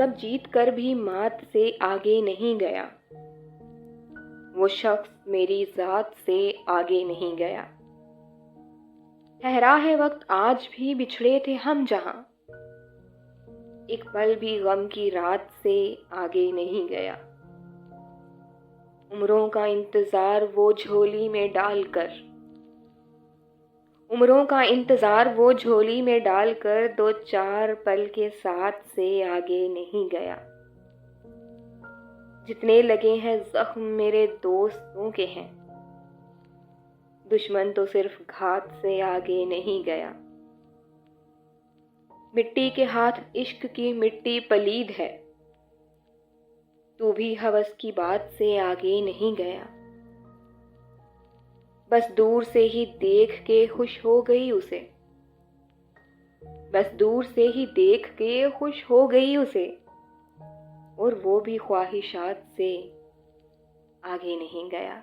सब जीत कर भी मात से आगे नहीं गया। वो शख्स मेरी ज़ात से आगे नहीं गया। ठहरा है वक्त आज भी बिछड़े थे हम जहां, एक पल भी गम की रात से आगे नहीं गया। उम्रों का इंतजार वो झोली में डालकर, उम्रों का इंतजार वो झोली में डालकर दो चार पल के साथ से आगे नहीं गया। जितने लगे हैं जख्म मेरे दोस्तों के हैं, दुश्मन तो सिर्फ घात से आगे नहीं गया। मिट्टी के हाथ इश्क की मिट्टी पलीद है, तू भी हवस की बात से आगे नहीं गया। बस दूर से ही देख के खुश हो गई उसे, बस दूर से ही देख के खुश हो गई उसे, और वो भी ख्वाहिशात से आगे नहीं गया।